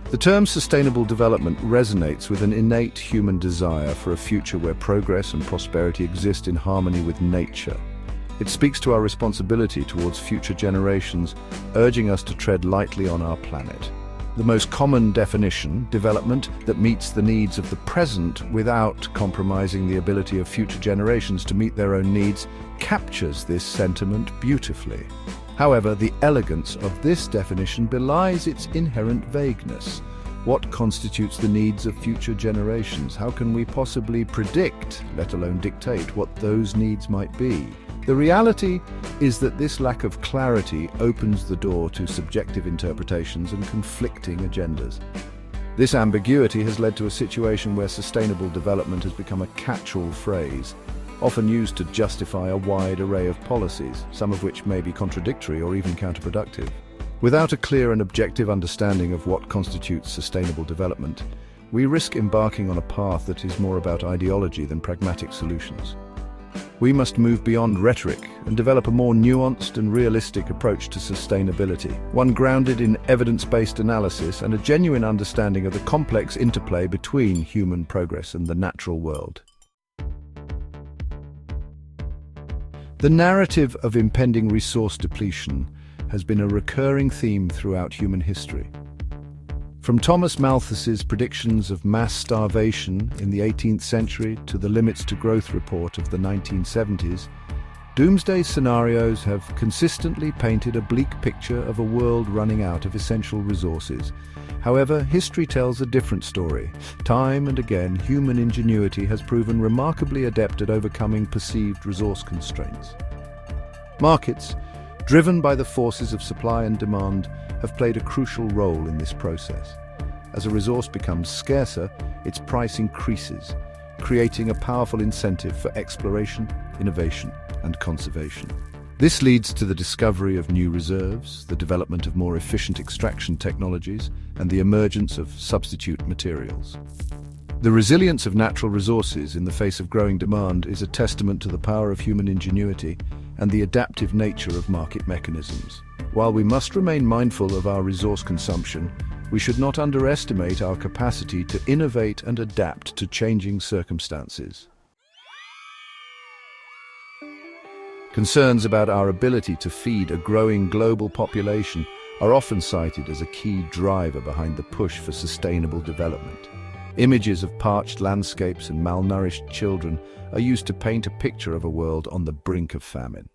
The term sustainable development resonates with an innate human desire for a future where progress and prosperity exist in harmony with nature. It speaks to our responsibility towards future generations, urging us to tread lightly on our planet. The most common definition, development that meets the needs of the present without compromising the ability of future generations to meet their own needs, captures this sentiment beautifully. However, the elegance of this definition belies its inherent vagueness. What constitutes the needs of future generations? How can we possibly predict, let alone dictate, what those needs might be? The reality is that this lack of clarity opens the door to subjective interpretations and conflicting agendas. This ambiguity has led to a situation where sustainable development has become a catch-all phrase, often used to justify a wide array of policies, some of which may be contradictory or even counterproductive. Without a clear and objective understanding of what constitutes sustainable development, we risk embarking on a path that is more about ideology than pragmatic solutions. We must move beyond rhetoric and develop a more nuanced and realistic approach to sustainability, one grounded in evidence-based analysis and a genuine understanding of the complex interplay between human progress and the natural world. The narrative of impending resource depletion has been a recurring theme throughout human history. From Thomas Malthus's predictions of mass starvation in the 18th century to the Limits to Growth report of the 1970s, doomsday scenarios have consistently painted a bleak picture of a world running out of essential resources. However, history tells a different story. Time and again, human ingenuity has proven remarkably adept at overcoming perceived resource constraints. Markets, driven by the forces of supply and demand, have played a crucial role in this process. As a resource becomes scarcer, its price increases, creating a powerful incentive for exploration, innovation, and conservation. This leads to the discovery of new reserves, the development of more efficient extraction technologies, and the emergence of substitute materials. The resilience of natural resources in the face of growing demand is a testament to the power of human ingenuity and the adaptive nature of market mechanisms. While we must remain mindful of our resource consumption, we should not underestimate our capacity to innovate and adapt to changing circumstances. Concerns about our ability to feed a growing global population are often cited as a key driver behind the push for sustainable development. Images of parched landscapes and malnourished children are used to paint a picture of a world on the brink of famine.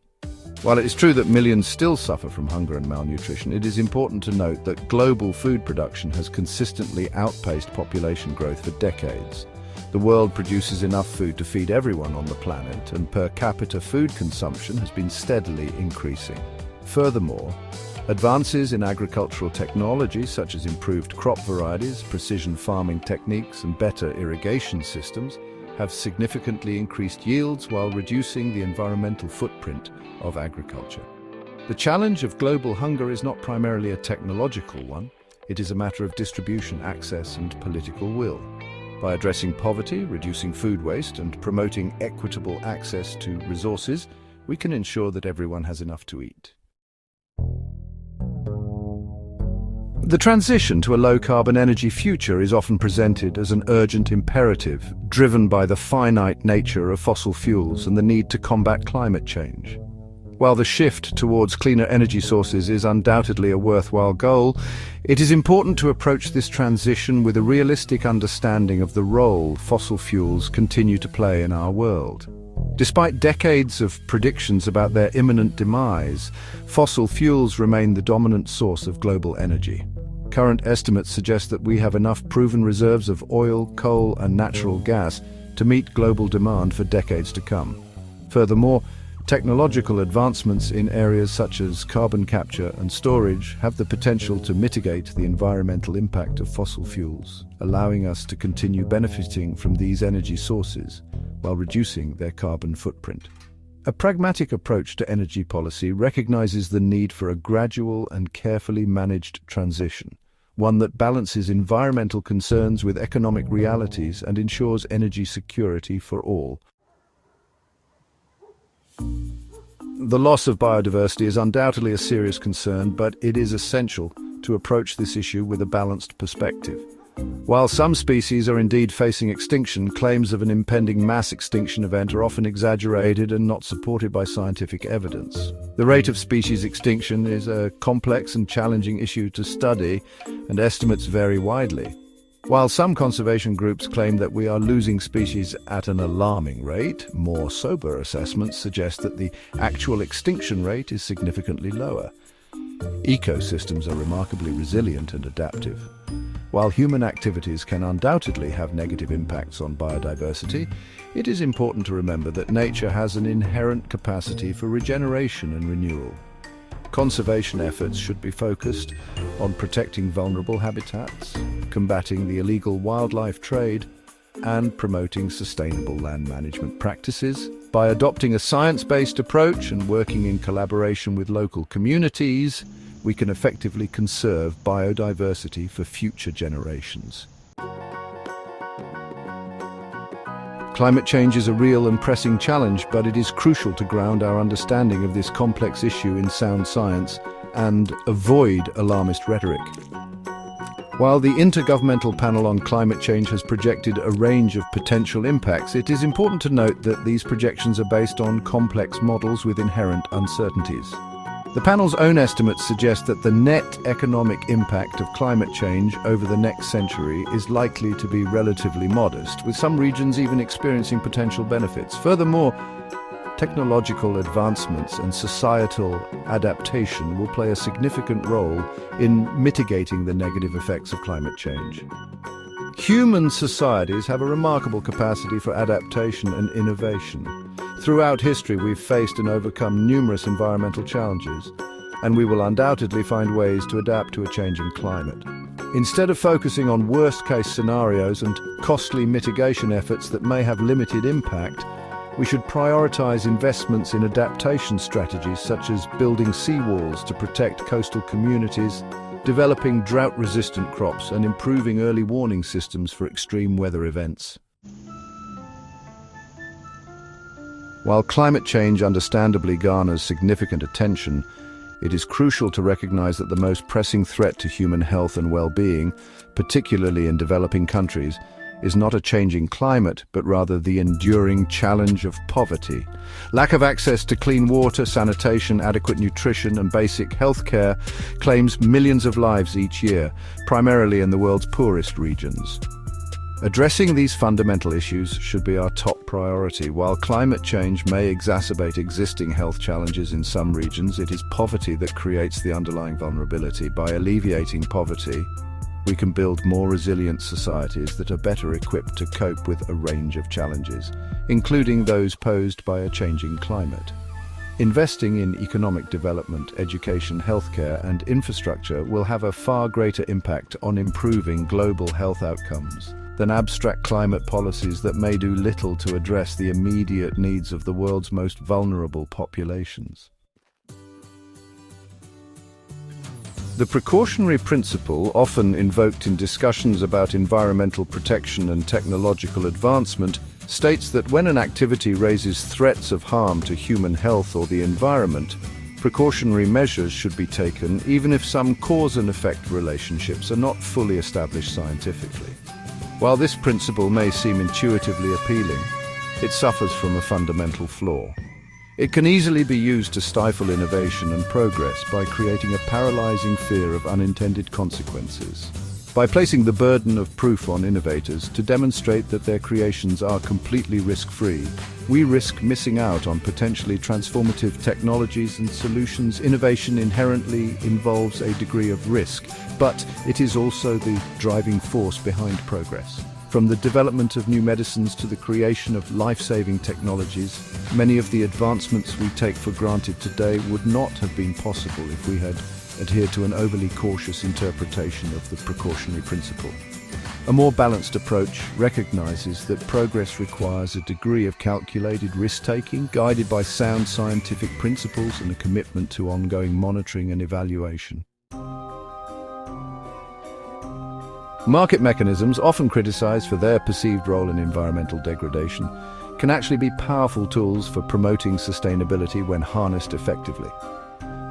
While it is true that millions still suffer from hunger and malnutrition, it is important to note that global food production has consistently outpaced population growth for decades. The world produces enough food to feed everyone on the planet, and per capita food consumption has been steadily increasing. Furthermore, advances in agricultural technology such as improved crop varieties, precision farming techniques, and better irrigation systems have significantly increased yields while reducing the environmental footprint of agriculture. The challenge of global hunger is not primarily a technological one. It is a matter of distribution, access, and political will. By addressing poverty, reducing food waste, and promoting equitable access to resources, we can ensure that everyone has enough to eat. The transition to a low-carbon energy future is often presented as an urgent imperative, driven by the finite nature of fossil fuels and the need to combat climate change. While the shift towards cleaner energy sources is undoubtedly a worthwhile goal, it is important to approach this transition with a realistic understanding of the role fossil fuels continue to play in our world. Despite decades of predictions about their imminent demise, fossil fuels remain the dominant source of global energy. Current estimates suggest that we have enough proven reserves of oil, coal, and natural gas to meet global demand for decades to come. Furthermore, technological advancements in areas such as carbon capture and storage have the potential to mitigate the environmental impact of fossil fuels, allowing us to continue benefiting from these energy sources while reducing their carbon footprint. A pragmatic approach to energy policy recognizes the need for a gradual and carefully managed transition, one that balances environmental concerns with economic realities and ensures energy security for all. The loss of biodiversity is undoubtedly a serious concern, but it is essential to approach this issue with a balanced perspective. While some species are indeed facing extinction, claims of an impending mass extinction event are often exaggerated and not supported by scientific evidence. The rate of species extinction is a complex and challenging issue to study, and estimates vary widely. While some conservation groups claim that we are losing species at an alarming rate, more sober assessments suggest that the actual extinction rate is significantly lower. Ecosystems are remarkably resilient and adaptive. While human activities can undoubtedly have negative impacts on biodiversity, it is important to remember that nature has an inherent capacity for regeneration and renewal. Conservation efforts should be focused on protecting vulnerable habitats, combating the illegal wildlife trade, and promoting sustainable land management practices. By adopting a science-based approach and working in collaboration with local communities, we can effectively conserve biodiversity for future generations. Climate change is a real and pressing challenge, but it is crucial to ground our understanding of this complex issue in sound science and avoid alarmist rhetoric. While the Intergovernmental Panel on Climate Change has projected a range of potential impacts, it is important to note that these projections are based on complex models with inherent uncertainties. The panel's own estimates suggest that the net economic impact of climate change over the next century is likely to be relatively modest, with some regions even experiencing potential benefits. Furthermore, technological advancements and societal adaptation will play a significant role in mitigating the negative effects of climate change. Human societies have a remarkable capacity for adaptation and innovation. Throughout history, we've faced and overcome numerous environmental challenges, and we will undoubtedly find ways to adapt to a changing climate. Instead of focusing on worst-case scenarios and costly mitigation efforts that may have limited impact, we should prioritize investments in adaptation strategies such as building seawalls to protect coastal communities, developing drought-resistant crops, and improving early warning systems for extreme weather events. While climate change understandably garners significant attention, it is crucial to recognize that the most pressing threat to human health and well-being, particularly in developing countries, is not a changing climate, but rather the enduring challenge of poverty. Lack of access to clean water, sanitation, adequate nutrition, and basic health care claims millions of lives each year, primarily in the world's poorest regions. Addressing these fundamental issues should be our top priority. While climate change may exacerbate existing health challenges in some regions, it is poverty that creates the underlying vulnerability. By alleviating poverty, we can build more resilient societies that are better equipped to cope with a range of challenges, including those posed by a changing climate. Investing in economic development, education, healthcare, and infrastructure will have a far greater impact on improving global health outcomes than abstract climate policies that may do little to address the immediate needs of the world's most vulnerable populations. The precautionary principle, often invoked in discussions about environmental protection and technological advancement, states that when an activity raises threats of harm to human health or the environment, precautionary measures should be taken even if some cause and effect relationships are not fully established scientifically. While this principle may seem intuitively appealing, it suffers from a fundamental flaw. It can easily be used to stifle innovation and progress by creating a paralyzing fear of unintended consequences. By placing the burden of proof on innovators to demonstrate that their creations are completely risk-free, we risk missing out on potentially transformative technologies and solutions. Innovation inherently involves a degree of risk, but it is also the driving force behind progress. From the development of new medicines to the creation of life-saving technologies, many of the advancements we take for granted today would not have been possible if we had adhered to an overly cautious interpretation of the precautionary principle. A more balanced approach recognizes that progress requires a degree of calculated risk-taking, guided by sound scientific principles and a commitment to ongoing monitoring and evaluation. Market mechanisms, often criticized for their perceived role in environmental degradation, can actually be powerful tools for promoting sustainability when harnessed effectively.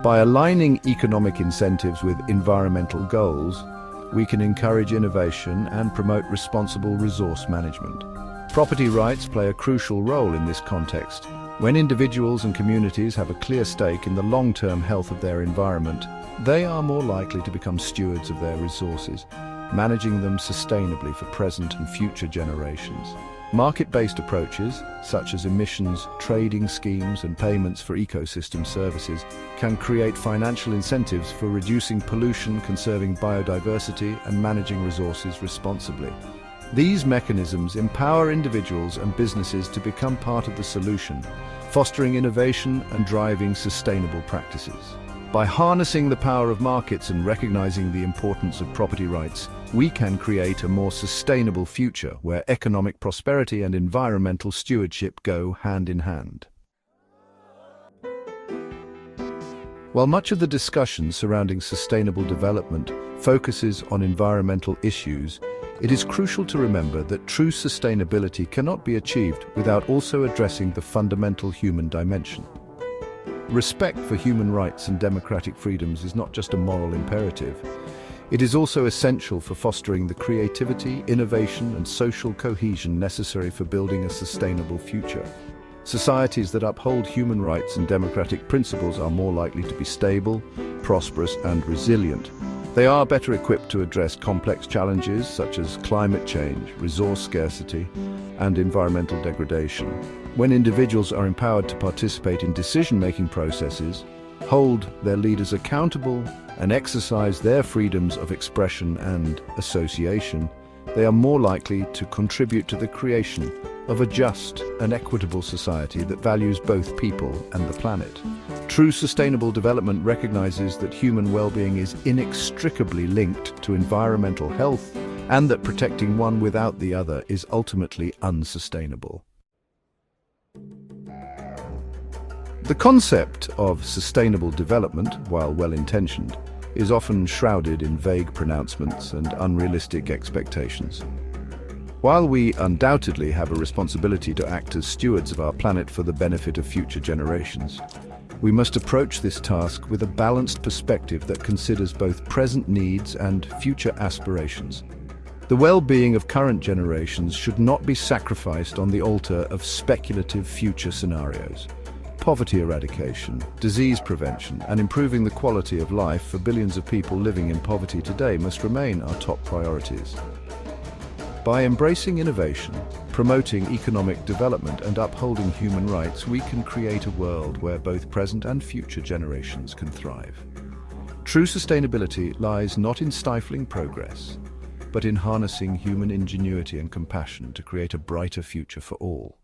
By aligning economic incentives with environmental goals, we can encourage innovation and promote responsible resource management. Property rights play a crucial role in this context. When individuals and communities have a clear stake in the long-term health of their environment, they are more likely to become stewards of their resources, managing them sustainably for present and future generations. Market-based approaches, such as emissions trading schemes and payments for ecosystem services, can create financial incentives for reducing pollution, conserving biodiversity, and managing resources responsibly. These mechanisms empower individuals and businesses to become part of the solution, fostering innovation and driving sustainable practices. By harnessing the power of markets and recognizing the importance of property rights, we can create a more sustainable future where economic prosperity and environmental stewardship go hand in hand. While much of the discussion surrounding sustainable development focuses on environmental issues, it is crucial to remember that true sustainability cannot be achieved without also addressing the fundamental human dimension. Respect for human rights and democratic freedoms is not just a moral imperative. It is also essential for fostering the creativity, innovation, and social cohesion necessary for building a sustainable future. Societies that uphold human rights and democratic principles are more likely to be stable, prosperous, and resilient. They are better equipped to address complex challenges such as climate change, resource scarcity, and environmental degradation. When individuals are empowered to participate in decision-making processes, hold their leaders accountable, and exercise their freedoms of expression and association, they are more likely to contribute to the creation of a just and equitable society that values both people and the planet. True sustainable development recognizes that human well-being is inextricably linked to environmental health and that protecting one without the other is ultimately unsustainable. The concept of sustainable development, while well-intentioned, is often shrouded in vague pronouncements and unrealistic expectations. While we undoubtedly have a responsibility to act as stewards of our planet for the benefit of future generations, we must approach this task with a balanced perspective that considers both present needs and future aspirations. The well-being of current generations should not be sacrificed on the altar of speculative future scenarios. Poverty eradication, disease prevention, and improving the quality of life for billions of people living in poverty today must remain our top priorities. By embracing innovation, promoting economic development, and upholding human rights, we can create a world where both present and future generations can thrive. True sustainability lies not in stifling progress, but in harnessing human ingenuity and compassion to create a brighter future for all.